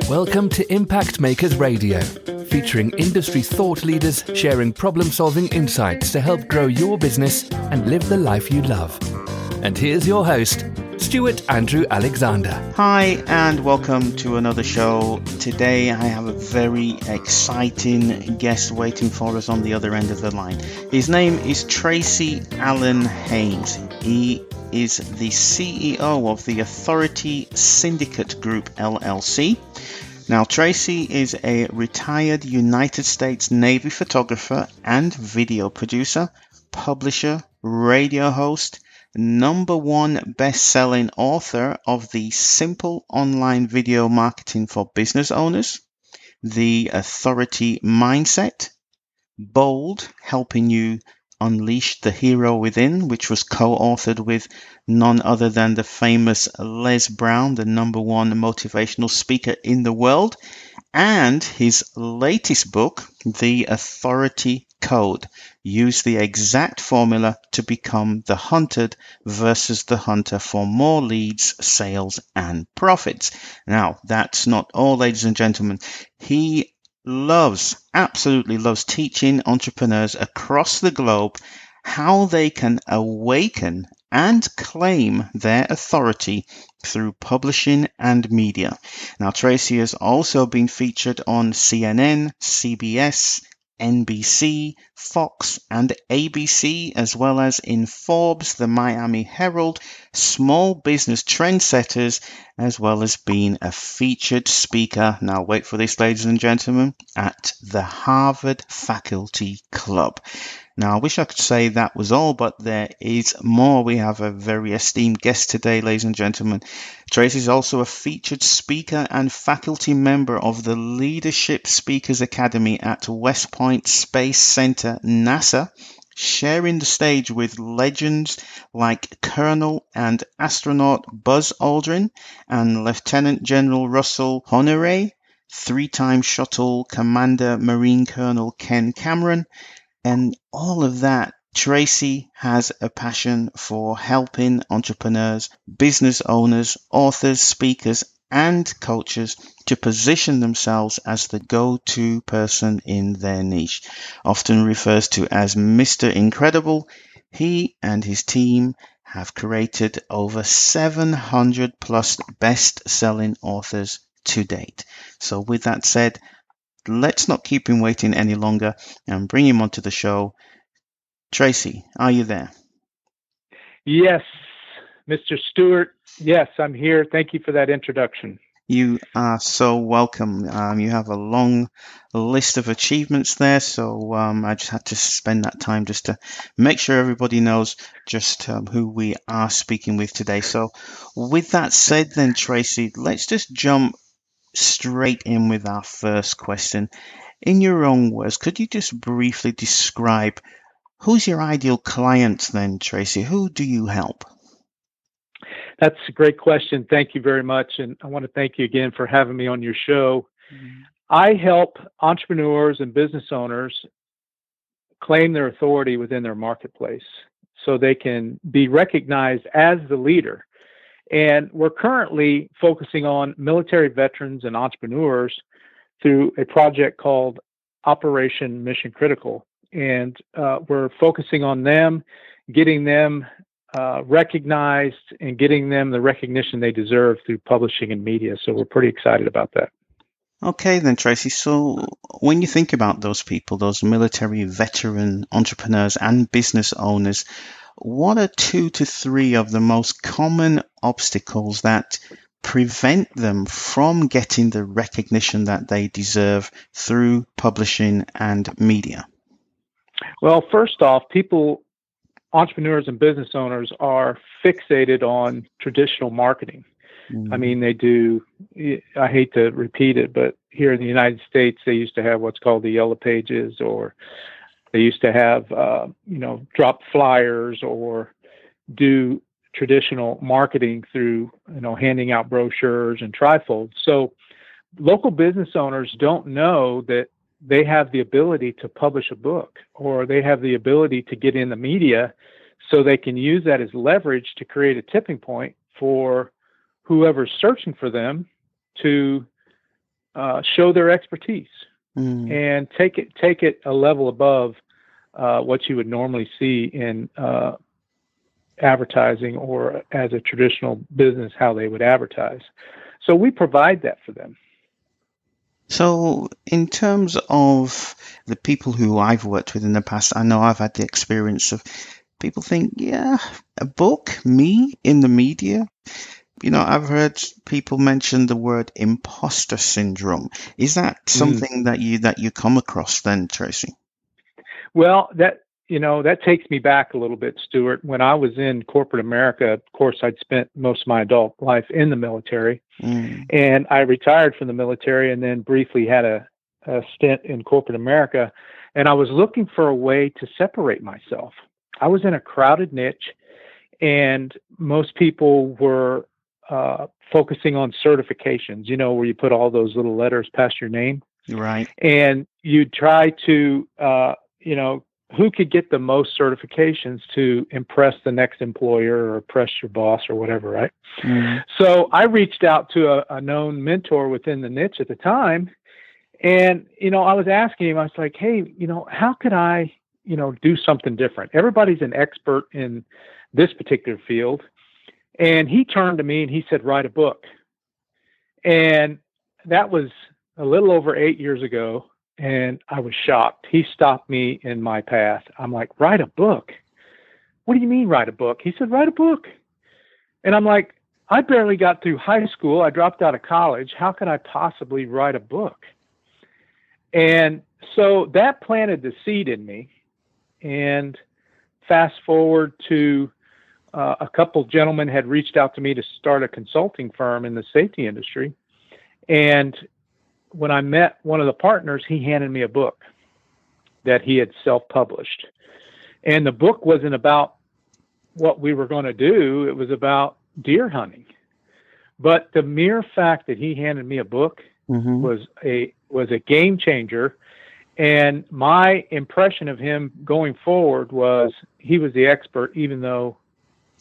Welcome to Impact Makers Radio, featuring industry thought leaders sharing problem-solving insights to help grow your business and live the life you love. And here's your host, Stewart Andrew Alexander. Hi, and welcome to another show. Today I have a very exciting guest waiting for us on the other end of the line. His name is Tracy Allen Hanes. He is the CEO of the Authority Syndicate Group LLC. Now, Tracy is a retired United States Navy photographer and video producer, publisher, radio host, #1 best-selling author of the Simple Online Video Marketing for Business Owners, The Authority Mindset, Bold, Helping You Unleash the Hero Within, which was co-authored with none other than the famous Les Brown, the #1 motivational speaker in the world, and his latest book, The Authority Code. Use the exact formula to become the hunted versus the hunter for more leads, sales, and profits. Now, that's not all, ladies and gentlemen. He absolutely loves teaching entrepreneurs across the globe how they can awaken and claim their authority through publishing and media. Now, Tracy has also been featured on CNN, CBS, NBC, Fox, and ABC, as well as in Forbes, the Miami Herald, Small Business Trendsetters, as well as being a featured speaker, now wait for this, ladies and gentlemen, at the Harvard Faculty Club. Now, I wish I could say that was all, but there is more. We have a very esteemed guest today, ladies and gentlemen. Tracy is also a featured speaker and faculty member of the Leadership Speakers Academy at West Point Space Center, NASA, sharing the stage with legends like Colonel and astronaut Buzz Aldrin and Lieutenant General Russell Honore, 3-time shuttle commander Marine Colonel Ken Cameron, and all of that. Tracy has a passion for helping entrepreneurs, business owners, authors, speakers, and coaches to position themselves as the go-to person in their niche. Often refers to as Mr. Incredible, he and his team have created over 700 plus best-selling authors to date. So with that said, let's not keep him waiting any longer and bring him onto the show. Tracy, are you there? Yes, Mr. Stewart. Yes, I'm here. Thank you for that introduction. You are so welcome. You have a long list of achievements there, so I just had to spend that time just to make sure everybody knows just who we are speaking with today. So with that said then, Tracy, let's just jump straight in with our first question. In your own words, could you just briefly describe who's your ideal client then, Tracy? Who do you help? That's a great question. Thank you very much. And I want to thank you again for having me on your show. I help entrepreneurs and business owners claim their authority within their marketplace so they can be recognized as the leader. And we're currently focusing on military veterans and entrepreneurs through a project called Operation Mission Critical. And we're focusing on them, getting them recognized and getting them the recognition they deserve through publishing and media. So we're pretty excited about that. Okay then, Tracy. So when you think about those people, those military veteran entrepreneurs and business owners, what are 2 to 3 of the most common obstacles that prevent them from getting the recognition that they deserve through publishing and media? Well, first off, entrepreneurs and business owners are fixated on traditional marketing. I mean, they do, I hate to repeat it, but here in the United States, they used to have what's called the Yellow Pages, or they used to have, drop flyers or do traditional marketing through, handing out brochures and trifolds. So local business owners don't know that they have the ability to publish a book, or they have the ability to get in the media so they can use that as leverage to create a tipping point for whoever's searching for them to show their expertise and take it a level above what you would normally see in advertising or as a traditional business, how they would advertise. So we provide that for them. So in terms of the people who I've worked with in the past, I know I've had the experience of people think, yeah, a book, me in the media. You know, I've heard people mention the word imposter syndrome. Is that something that you come across then, Tracy? Well, that takes me back a little bit, Stewart. When I was in corporate America, of course, I'd spent most of my adult life in the military, and I retired from the military and then briefly had a stint in corporate America, and I was looking for a way to separate myself. I was in a crowded niche, and most people were focusing on certifications, where you put all those little letters past your name. Right. And you try to, who could get the most certifications to impress the next employer or impress your boss or whatever, right? So I reached out to a known mentor within the niche at the time. And, I was asking him, I was like, hey, how could I, do something different? Everybody's an expert in this particular field. And he turned to me and he said, write a book. And that was a little over 8 years ago. And I was shocked. He stopped me in my path. I'm like, write a book? What do you mean write a book? He said, write a book. And I'm like, I barely got through high school. I dropped out of college. How could I possibly write a book? And so that planted the seed in me. And fast forward to a couple gentlemen had reached out to me to start a consulting firm in the safety industry. And when I met one of the partners, he handed me a book that he had self-published. And the book wasn't about what we were going to do. It was about deer hunting. But the mere fact that he handed me a book was a game changer. And my impression of him going forward was he was the expert, even though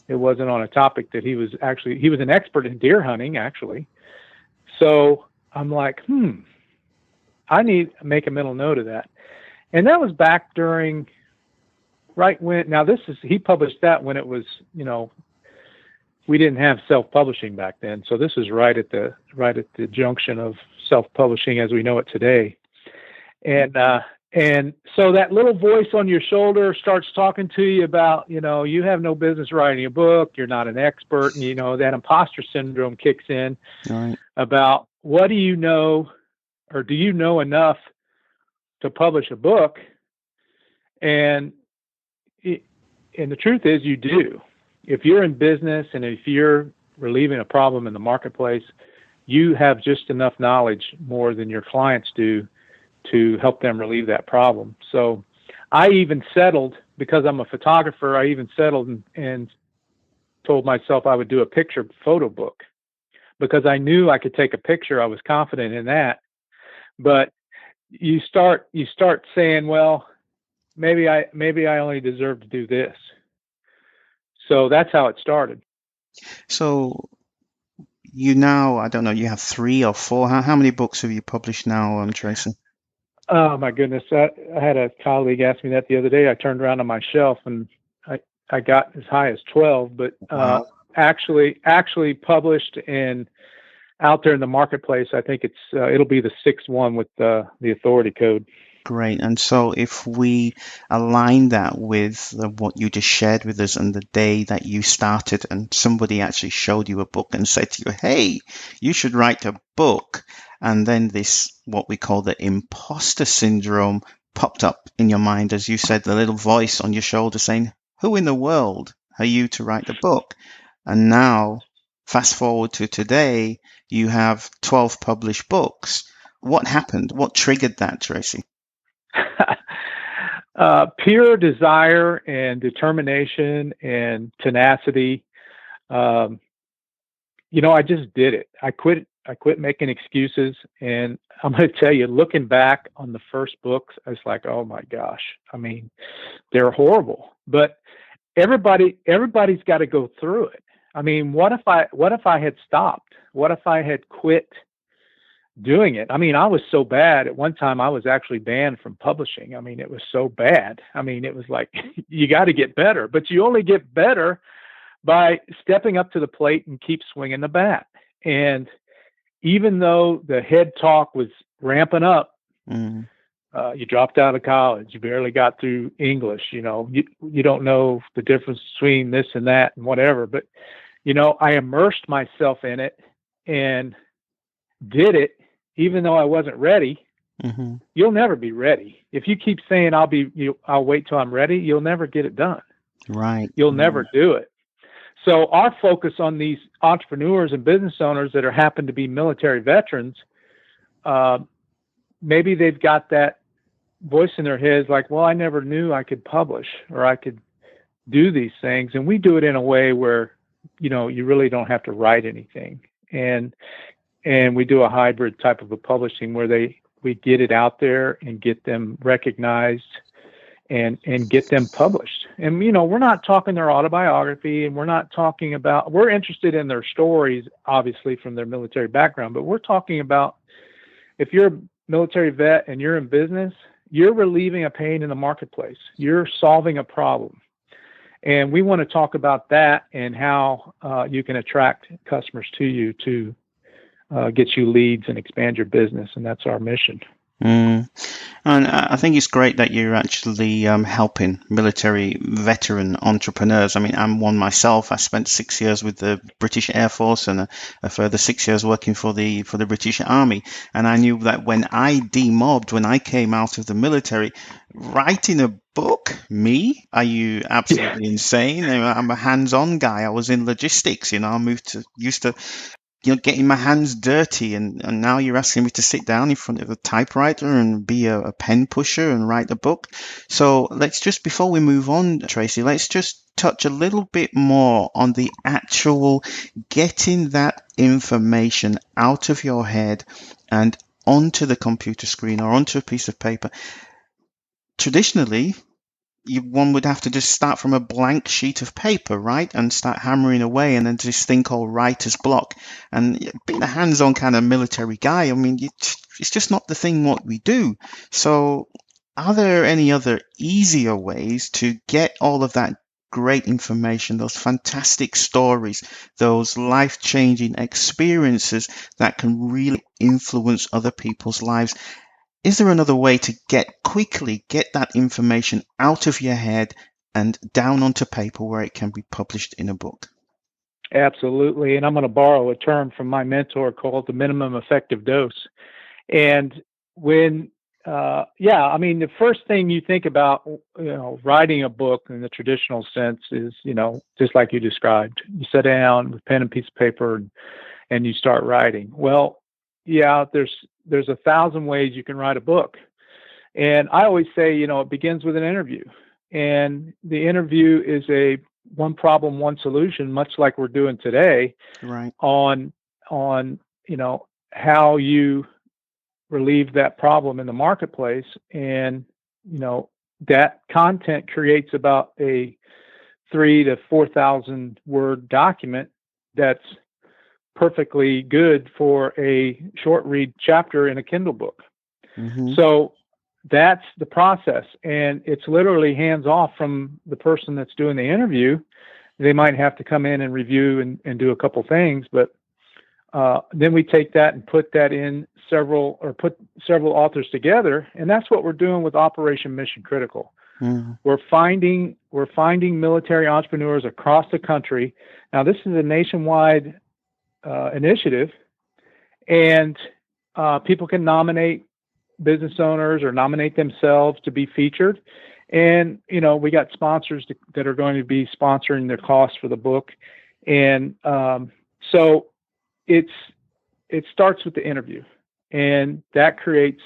it wasn't on a topic that he was an expert in deer hunting, actually. So I'm like, I need to make a mental note of that. And that was back during, he published that when it was, we didn't have self-publishing back then. So this is right at the junction of self-publishing as we know it today. And so that little voice on your shoulder starts talking to you about, you have no business writing a book. You're not an expert. And, that imposter syndrome kicks in about what do you know, or do you know enough to publish a book? And the truth is you do. If you're in business and if you're relieving a problem in the marketplace, you have just enough knowledge more than your clients do to help them relieve that problem. So I even settled, because I'm a photographer, and told myself I would do a picture photo book because I knew I could take a picture. I was confident in that. But you start saying, well, maybe I only deserve to do this. So that's how it started. So I don't know, you have 3 or 4. How many books have you published now, Tracy? Oh my goodness! I had a colleague ask me that the other day. I turned around on my shelf and I got as high as 12, but Wow. actually published and out there in the marketplace. I think it'll be the 6th one with the Authority code. Great. And so if we align that with what you just shared with us and the day that you started and somebody actually showed you a book and said to you, hey, you should write a book. And then this, what we call the imposter syndrome, popped up in your mind, as you said, the little voice on your shoulder saying, who in the world are you to write the book? And now, fast forward to today, you have 12 published books. What happened? What triggered that, Tracy? Pure desire and determination and tenacity. I just did it. I quit making excuses. And I'm going to tell you, looking back on the first books, I was like, oh my gosh. I mean, they're horrible, but everybody's got to go through it. I mean, what if I had stopped? What if I had quit doing it. I mean, I was so bad. At one time, I was actually banned from publishing. I mean, it was so bad. I mean, it was like, you got to get better, but you only get better by stepping up to the plate and keep swinging the bat. And even though the head talk was ramping up, you dropped out of college, you barely got through English, you don't know the difference between this and that and whatever. But, I immersed myself in it and did it, even though I wasn't ready. You'll never be ready. If you keep saying I'll wait till I'm ready, you'll never get it done. Right. You'll never do it. So our focus on these entrepreneurs and business owners that happen to be military veterans, maybe they've got that voice in their heads like, well, I never knew I could publish or I could do these things. And we do it in a way where, you really don't have to write anything. And we do a hybrid type of a publishing where we get it out there and get them recognized and get them published. And, we're not talking their autobiography, and we're interested in their stories, obviously, from their military background, but we're talking about, if you're a military vet and you're in business, you're relieving a pain in the marketplace. You're solving a problem. And we want to talk about that and how you can attract customers to you to get you leads and expand your business. And that's our mission. And I think it's great that you're actually helping military veteran entrepreneurs. I mean, I'm one myself. I spent 6 years with the British Air Force and a further 6 years working for the British Army. And I knew that when I demobbed, when I came out of the military, writing a book, me? Are you absolutely insane? I'm a hands-on guy. I was in logistics. I used to getting my hands dirty, and now you're asking me to sit down in front of a typewriter and be a pen pusher and write a book. So let's just, before we move on, Tracy, let's just touch a little bit more on the actual getting that information out of your head and onto the computer screen or onto a piece of paper. Traditionally, one would have to just start from a blank sheet of paper, right? And start hammering away, and then this thing called writer's block. And being a hands-on kind of military guy, I mean, it's just not the thing what we do. So are there any other easier ways to get all of that great information, those fantastic stories, those life-changing experiences that can really influence other people's lives? Is there another way to quickly get that information out of your head and down onto paper where it can be published in a book? Absolutely. And I'm going to borrow a term from my mentor called the minimum effective dose. And when, the first thing you think about, writing a book in the traditional sense is, just like you described, you sit down with pen and piece of paper and you start writing. Well, yeah, there's 1,000 ways you can write a book. And I always say, it begins with an interview. And the interview is a one problem, one solution, much like we're doing today, right? On how you relieve that problem in the marketplace. And, that content creates about a 3,000 to 4,000 word document that's perfectly good for a short read chapter in a Kindle book. So that's the process. And it's literally hands off from the person that's doing the interview. They might have to come in and review and do a couple things, but then we take that and put that in put several authors together. And that's what we're doing with Operation Mission Critical. We're finding military entrepreneurs across the country. Now, this is a nationwide initiative, and people can nominate business owners or nominate themselves to be featured. And, we got sponsors that are going to be sponsoring the cost for the book. And so it starts with the interview, and that creates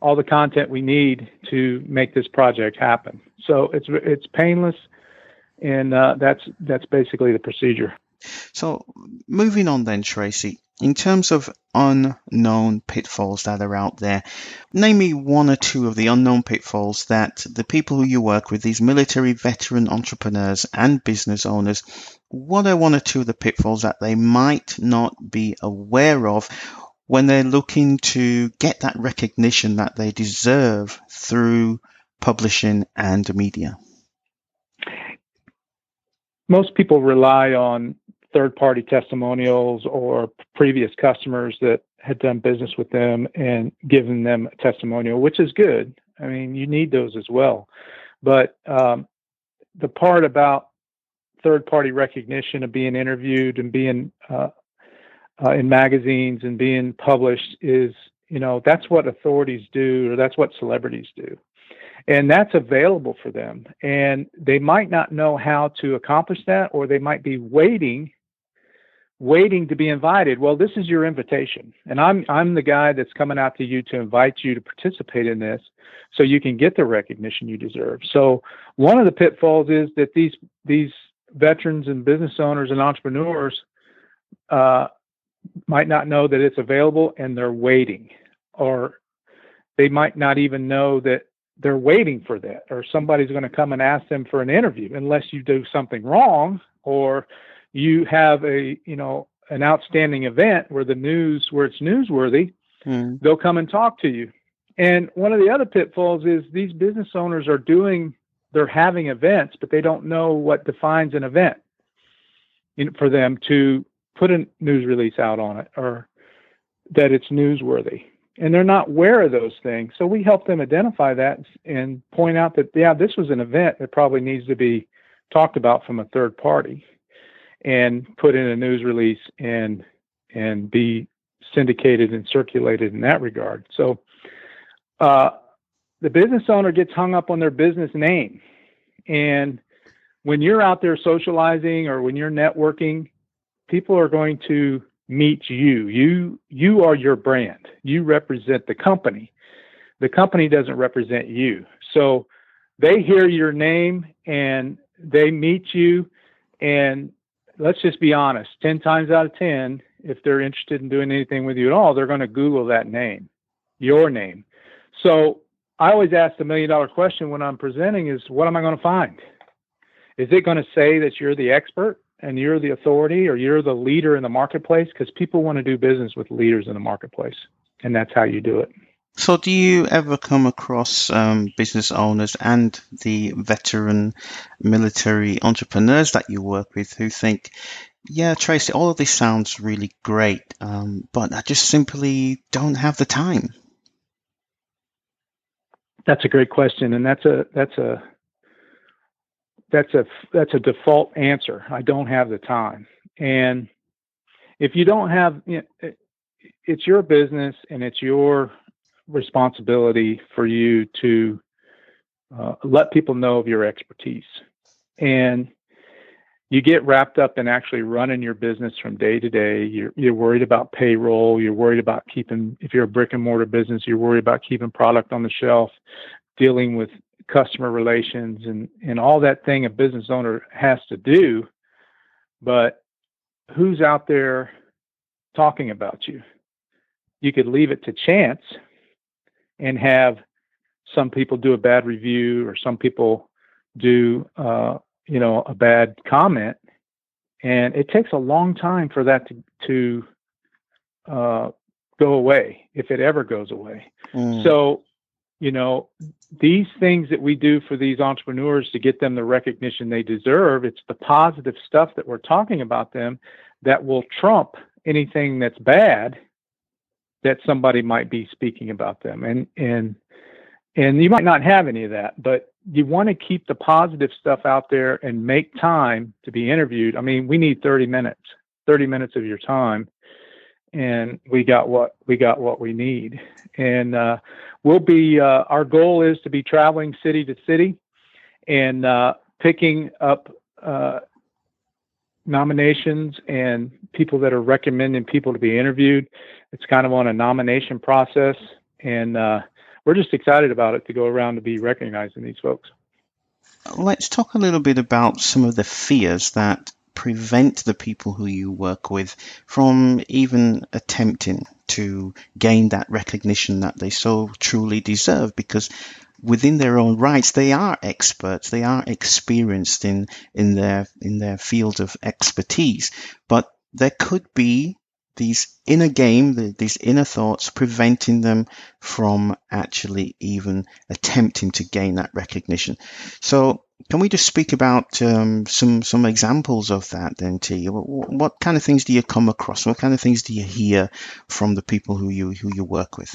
all the content we need to make this project happen. So it's painless, and that's basically the procedure. So moving on then, Tracy, in terms of unknown pitfalls that are out there, name me one or two of the unknown pitfalls that the people who you work with, these military veteran entrepreneurs and business owners, what are one or two of the pitfalls that they might not be aware of, when they're looking to get that recognition that they deserve through publishing and media? Most people rely on third-party testimonials or previous customers that had done business with them and given them a testimonial, which is good. I mean, you need those as well. But the part about third-party recognition of being interviewed and being in magazines and being published is, that's what authorities do, or that's what celebrities do. And that's available for them. And they might not know how to accomplish that, or they might be waiting to be invited. Well, this is your invitation. And I'm the guy that's coming out to you to invite you to participate in this so you can get the recognition you deserve. So one of the pitfalls is that these veterans and business owners and entrepreneurs might not know that it's available, and they're waiting, or they might not even know that they're waiting for that, or somebody's going to come and ask them for an interview, unless you do something wrong, or you have an outstanding event where it's newsworthy. They'll come and talk to you. And one of the other pitfalls is these business owners they're having events, but they don't know what defines an event for them to put a news release out on it, or that it's newsworthy. And they're not aware of those things. So we help them identify that and point out that, this was an event that probably needs to be talked about from a third party and put in a news release and be syndicated and circulated in that regard. So the business owner gets hung up on their business name. And when you're out there socializing or when you're networking, people are going to meet you. You are your brand. You represent the company. The company doesn't represent you. So they hear your name and they meet you, and let's just be honest, 10 times out of 10, if they're interested in doing anything with you at all, they're going to Google that name, your name. So I always ask the $1 million question when I'm presenting is, what am I going to find? Is it going to say that you're the expert and you're the authority, or you're the leader in the marketplace? Because people want to do business with leaders in the marketplace, and that's how you do it. So do you ever come across business owners and the veteran military entrepreneurs that you work with who think, yeah, Tracy, all of this sounds really great, but I just simply don't have the time? That's a great question, and that's a default answer. I don't have the time. And if you don't have, it's your business and it's your responsibility for you to let people know of your expertise. And you get wrapped up in actually running your business from day to day. You're worried about payroll. You're worried about if you're a brick and mortar business, you're worried about keeping product on the shelf, dealing with customer relations and all that thing a business owner has to do. But who's out there talking about you? You could leave it to chance and have some people do a bad review, or some people do a bad comment, and it takes a long time for that to go away, if it ever goes away. So these things that we do for these entrepreneurs to get them the recognition they deserve, it's the positive stuff that we're talking about them that will trump anything that's bad that somebody might be speaking about them. And you might not have any of that, but you want to keep the positive stuff out there and make time to be interviewed. I mean, we need 30 minutes of your time, and we got what we need. And we'll be, our goal is to be traveling city to city and picking up nominations and people that are recommending people to be interviewed. It's kind of on a nomination process, and we're just excited about it to go around to be recognizing these folks. Let's talk a little bit about some of the fears that prevent the people who you work with from even attempting to gain that recognition that they so truly deserve, because within their own rights, they are experts, they are experienced in their field of expertise, but there could be these inner game, these inner thoughts, preventing them from actually even attempting to gain that recognition. So can we just speak about some examples of that then, T? What kind of things do you come across? What kind of things do you hear from the people who you work with?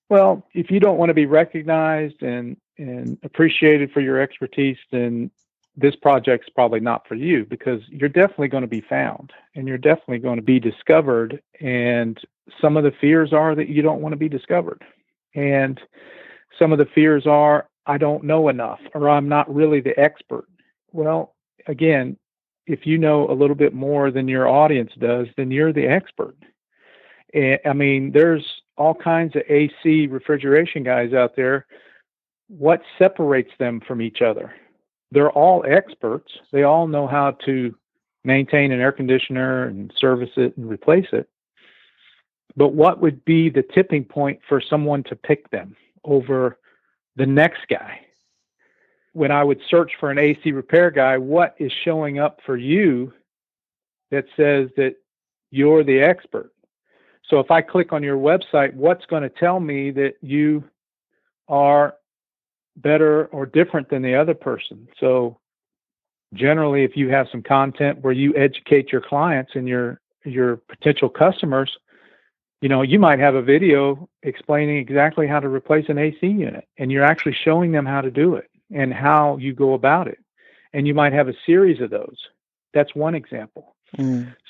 Well, if you don't want to be recognized and appreciated for your expertise, then this project's probably not for you, because you're definitely going to be found and you're definitely going to be discovered. And some of the fears are that you don't want to be discovered. And some of the fears are, I don't know enough, or I'm not really the expert. Well, again, if you know a little bit more than your audience does, then you're the expert. And, I mean, there's all kinds of AC refrigeration guys out there. What separates them from each other? They're all experts. They all know how to maintain an air conditioner and service it and replace it. But what would be the tipping point for someone to pick them over the next guy? When I would search for an AC repair guy, what is showing up for you that says that you're the expert? So if I click on your website, what's going to tell me that you are better or different than the other person? So generally, if you have some content where you educate your clients and your potential customers, you might have a video explaining exactly how to replace an AC unit, and you're actually showing them how to do it and how you go about it. And you might have a series of those. That's one example.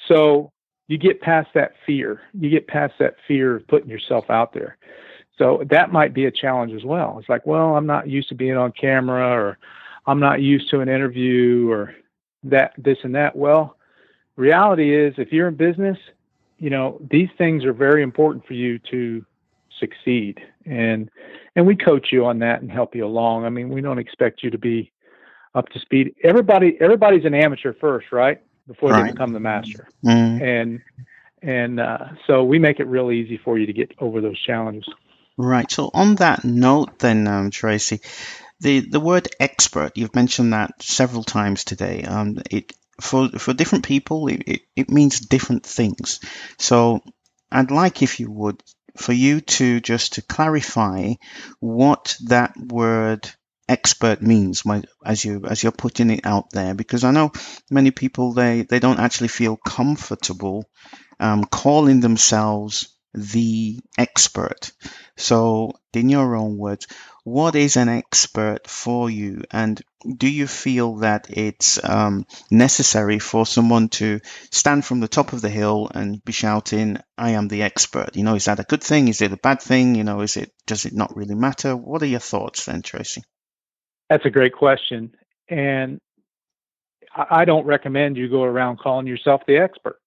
So you get past that fear. You get past that fear of putting yourself out there. So that might be a challenge as well. It's like, well, I'm not used to being on camera, or I'm not used to an interview, or this and that. Well, reality is, if you're in business, these things are very important for you to succeed. And we coach you on that and help you along. I mean, we don't expect you to be up to speed. Everybody's an amateur first, right? Before they become the master. And so we make it real easy for you to get over those challenges. Right. So on that note then, Tracy, the word expert, you've mentioned that several times today. For different people, it means different things. So I'd like, if you would, for you to clarify what that word expert means as you're putting it out there, because I know many people, they don't actually feel comfortable calling themselves the expert. So in your own words, what is an expert for you? And do you feel that it's necessary for someone to stand from the top of the hill and be shouting, I am the expert? Is that a good thing? Is it a bad thing? Does it not really matter? What are your thoughts then, Tracy? That's a great question. And I don't recommend you go around calling yourself the expert.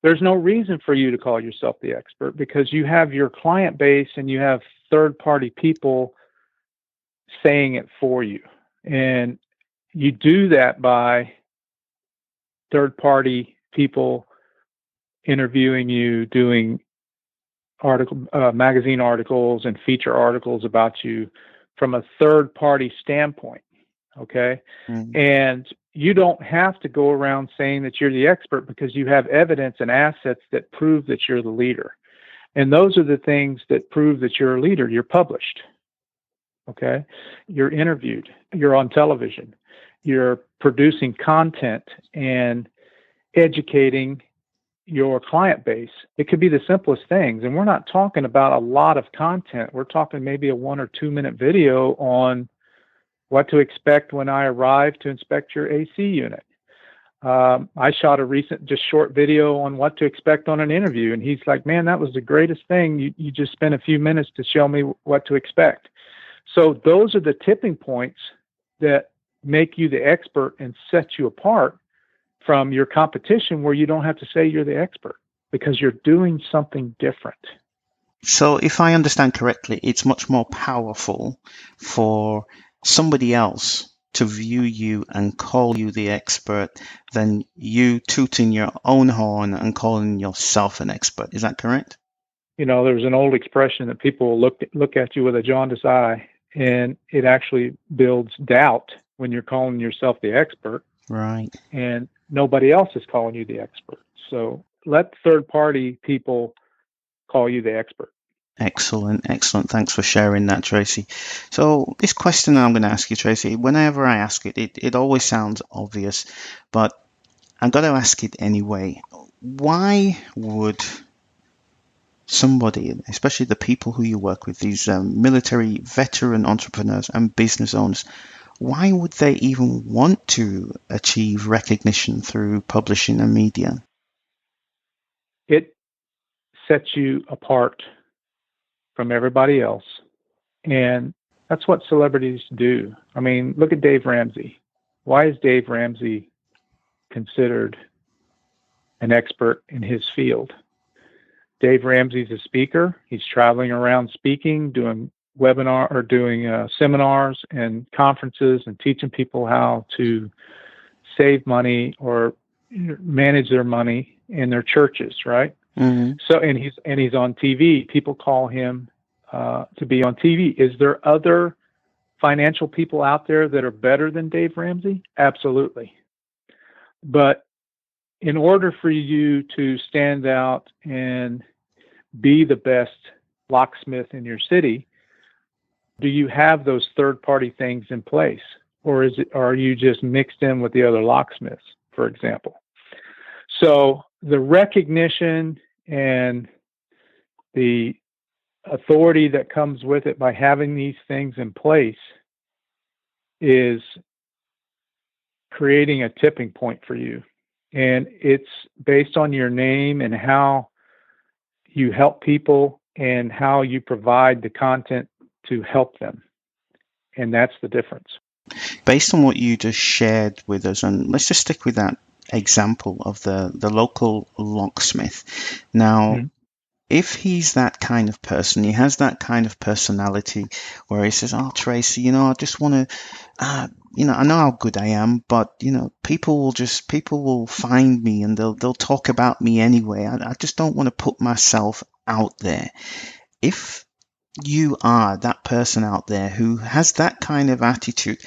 There's no reason for you to call yourself the expert, because you have your client base and you have third-party people saying it for you. And you do that by third-party people interviewing you, doing magazine articles and feature articles about you from a third-party standpoint, okay? And you don't have to go around saying that you're the expert, because you have evidence and assets that prove that you're the leader. And those are the things that prove that you're a leader. You're published, okay? You're interviewed. You're on television. You're producing content and educating your client base. It could be the simplest things. And we're not talking about a lot of content. We're talking maybe a 1 or 2 minute video on what to expect when I arrive to inspect your AC unit. I shot a recent, short video on what to expect on an interview. And he's like, man, that was the greatest thing. You just spent a few minutes to show me what to expect. So those are the tipping points that make you the expert and set you apart from your competition, where you don't have to say you're the expert, because you're doing something different. So if I understand correctly, it's much more powerful for somebody else to view you and call you the expert than you tooting your own horn and calling yourself an expert. Is that correct? There's an old expression that people look at you with a jaundiced eye, and it actually builds doubt when you're calling yourself the expert. Right. And nobody else is calling you the expert. So let third-party people call you the expert. Excellent. Thanks for sharing that, Tracy. So this question I'm going to ask you, Tracy, whenever I ask it, it always sounds obvious, but I've got to ask it anyway. Why would somebody, especially the people who you work with, these military veteran entrepreneurs and business owners, why would they even want to achieve recognition through publishing and media? It sets you apart from everybody else. And that's what celebrities do. I mean, look at Dave Ramsey. Why is Dave Ramsey considered an expert in his field? Dave Ramsey's a speaker. He's traveling around speaking, doing seminars and conferences and teaching people how to save money or manage their money in their churches, right? Mm-hmm. So, and he's on TV. People call him to be on TV. Is there other financial people out there that are better than Dave Ramsey? Absolutely. But in order for you to stand out and be the best locksmith in your city, do you have those third-party things in place? Or are you just mixed in with the other locksmiths, for example? So the recognition and the authority that comes with it by having these things in place is creating a tipping point for you. And it's based on your name and how you help people and how you provide the content to help them. And that's the difference. Based on what you just shared with us, and let's just stick with that example of the local locksmith. Now, mm-hmm. If he's that kind of person, he has that kind of personality where he says, "Oh, Tracy, I just want to, I know how good I am, but, people will find me and they'll talk about me anyway. I just don't want to put myself out there." If you are that person out there who has that kind of attitude,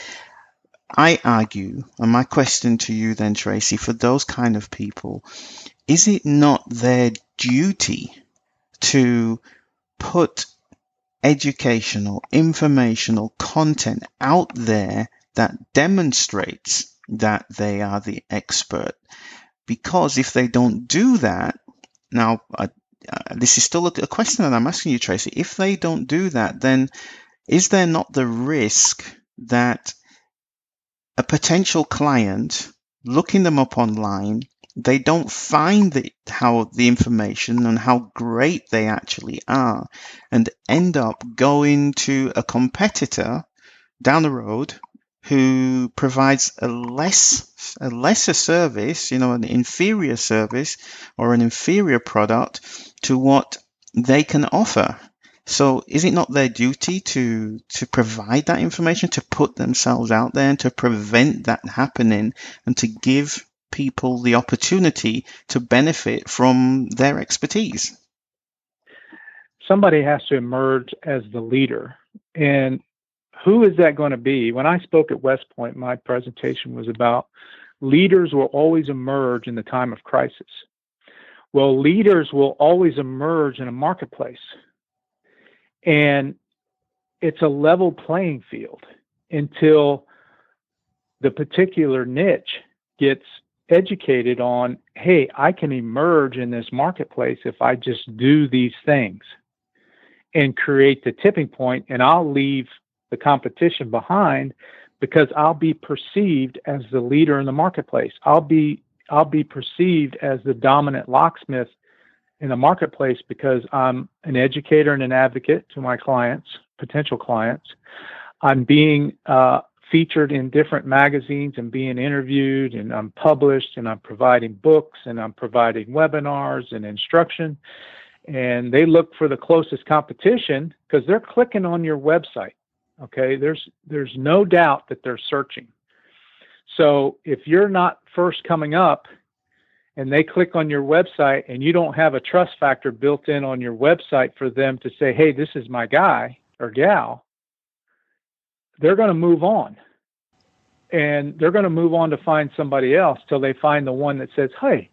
I argue, and my question to you then, Tracy, for those kind of people, is it not their duty to put educational, informational content out there that demonstrates that they are the expert? Because if they don't do that, now, this is still a question that I'm asking you, Tracy. If they don't do that, then is there not the risk that a potential client looking them up online, they don't find the information and how great they actually are, and end up going to a competitor down the road who provides a lesser service, an inferior service or an inferior product to what they can offer? So is it not their duty to provide that information, to put themselves out there and to prevent that happening and to give people the opportunity to benefit from their expertise? Somebody has to emerge as the leader. And who is that going to be? When I spoke at West Point, my presentation was about leaders will always emerge in the time of crisis. Well, leaders will always emerge in a marketplace. And it's a level playing field until the particular niche gets educated on, hey, I can emerge in this marketplace if I just do these things and create the tipping point, and I'll leave the competition behind because I'll be perceived as the leader in the marketplace. I'll be perceived as the dominant locksmith in the marketplace because I'm an educator and an advocate to my clients, potential clients. I'm being featured in different magazines and being interviewed, and I'm published, and I'm providing books, and I'm providing webinars and instruction. And they look for the closest competition because they're clicking on your website. Okay, there's no doubt that they're searching. So if you're not first coming up and they click on your website and you don't have a trust factor built in on your website for them to say, hey, this is my guy or gal, they're going to move on. And they're going to move on to find somebody else till they find the one that says, hey,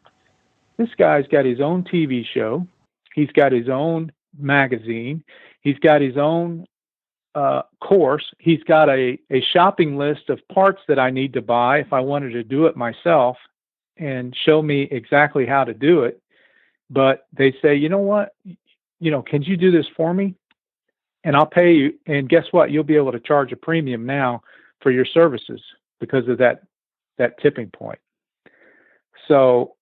this guy's got his own TV show. He's got his own magazine. He's got his own course. He's got a shopping list of parts that I need to buy if I wanted to do it myself, and show me exactly how to do it. But they say, you know what? Can you do this for me? And I'll pay you. And guess what? You'll be able to charge a premium now for your services because of that tipping point. So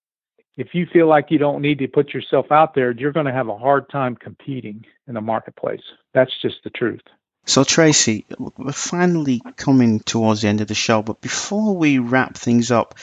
if you feel like you don't need to put yourself out there, you're going to have a hard time competing in the marketplace. That's just the truth. So Tracy, we're finally coming towards the end of the show, but before we wrap things up,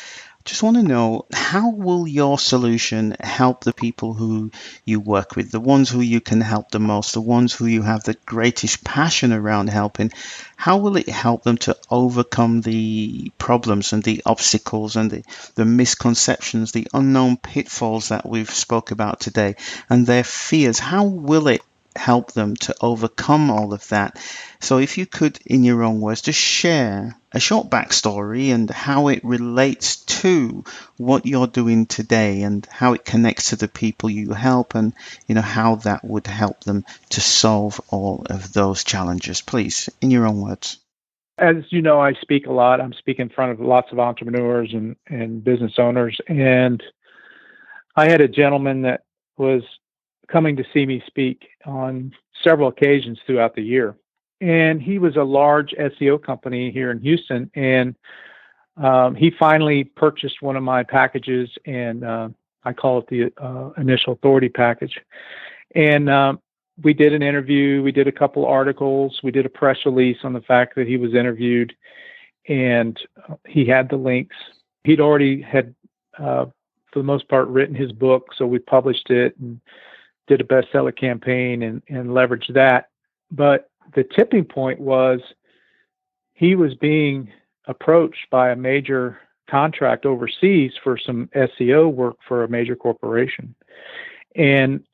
just want to know, how will your solution help the people who you work with, the ones who you can help the most, the ones who you have the greatest passion around helping? How will it help them to overcome the problems and the obstacles and the misconceptions, the unknown pitfalls that we've spoke about today, and their fears? How will it help them to overcome all of that? So if you could, in your own words, just share a short backstory and how it relates to what you're doing today and how it connects to the people you help, and how that would help them to solve all of those challenges. Please, in your own words. As you know, I speak a lot. I'm speaking in front of lots of entrepreneurs and business owners. And I had a gentleman that was coming to see me speak on several occasions throughout the year. And he was a large SEO company here in Houston. And he finally purchased one of my packages, and I call it the initial authority package. And we did an interview. We did a couple articles. We did a press release on the fact that he was interviewed, and he had the links. He'd already had, for the most part, written his book. So we published it and did a bestseller campaign and leveraged that. But the tipping point was he was being approached by a major contract overseas for some SEO work for a major corporation. And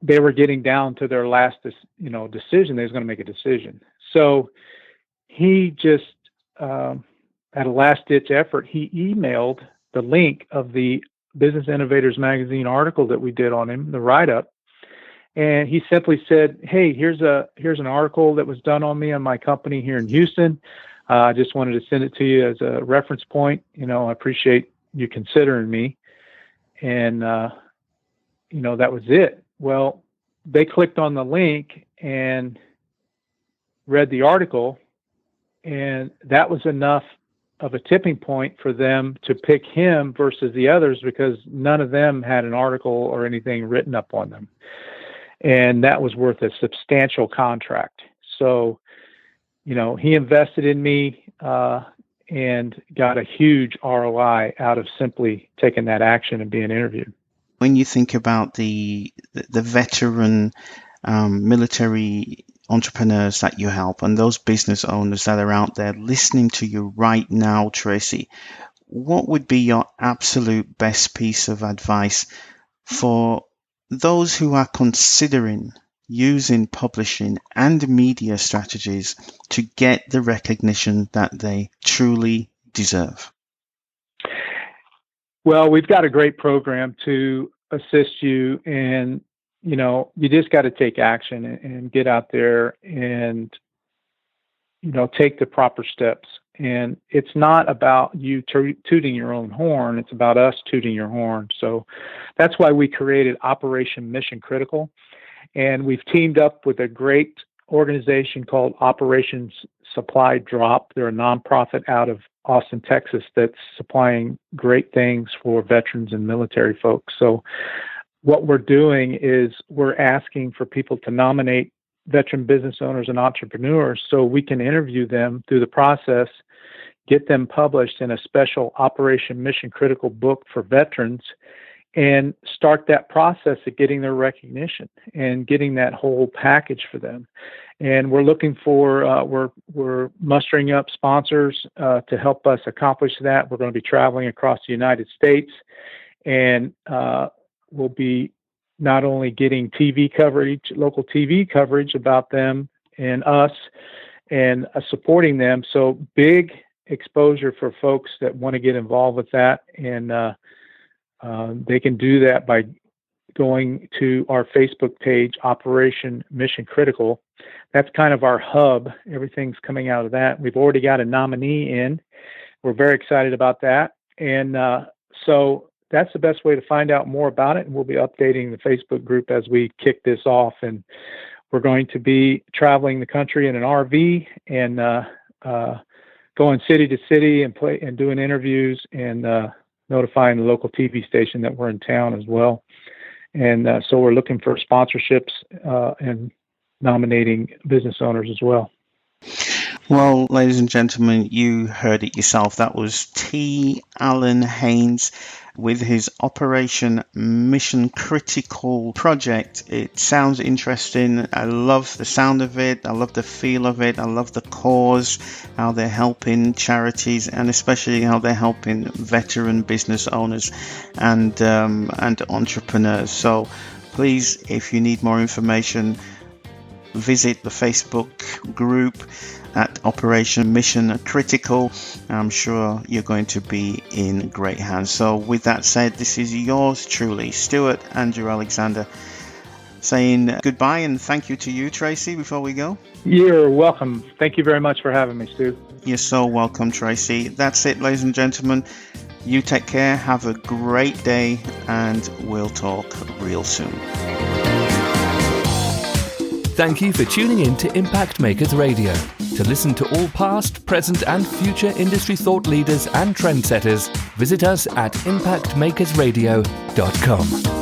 they were getting down to their last, decision. They was going to make a decision. So he just, at a last-ditch effort, he emailed the link of the Business Innovators Magazine article that we did on him, the write-up. And he simply said, hey, here's an article that was done on me and my company here in Houston. I just wanted to send it to you as a reference point. I appreciate you considering me. And, that was it. Well, they clicked on the link and read the article, and that was enough of a tipping point for them to pick him versus the others, because none of them had an article or anything written up on them. And that was worth a substantial contract. So, he invested in me and got a huge ROI out of simply taking that action and being interviewed. When you think about the veteran military entrepreneurs that you help and those business owners that are out there listening to you right now, Tracy, what would be your absolute best piece of advice for those who are considering using publishing and media strategies to get the recognition that they truly deserve? Well, we've got a great program to assist you, and you just got to take action and get out there and take the proper steps. And it's not about you tooting your own horn. It's about us tooting your horn. So that's why we created Operation Mission Critical. And we've teamed up with a great organization called Operations Supply Drop. They're a nonprofit out of Austin, Texas, that's supplying great things for veterans and military folks. So what we're doing is we're asking for people to nominate veteran business owners and entrepreneurs so we can interview them through the process, get them published in a special Operation Mission Critical book for veterans, and start that process of getting their recognition and getting that whole package for them. And we're looking for, we're mustering up sponsors to help us accomplish that. We're going to be traveling across the United States, and we'll be not only getting TV coverage, local TV coverage about them and us, and supporting them. So big exposure for folks that want to get involved with that. And They can do that by going to our Facebook page, Operation Mission Critical. That's kind of our hub. Everything's coming out of that. We've already got a nominee in. We're very excited about that. And so that's the best way to find out more about it. And we'll be updating the Facebook group as we kick this off. And we're going to be traveling the country in an RV and going city to city and doing interviews and notifying the local TV station that we're in town as well. And so we're looking for sponsorships and nominating business owners as well. Well, ladies and gentlemen, you heard it yourself. That was T. Allen Hanes with his Operation Mission Critical project. It sounds interesting. I love the sound of it. I love the feel of it. I love the cause, how they're helping charities, and especially how they're helping veteran business owners and entrepreneurs. So please, if you need more information, visit the Facebook group at Operation Mission Critical. I'm sure you're going to be in great hands. So with that said, this is yours truly, Stewart Andrew Alexander, saying goodbye and thank you to you, Tracy, before we go. You're welcome. Thank you very much for having me, Stu. You're so welcome, Tracy. That's it, ladies and gentlemen. You take care, have a great day, and we'll talk real soon. Thank you for tuning in to Impact Makers Radio. To listen to all past, present and future industry thought leaders and trendsetters, visit us at impactmakersradio.com.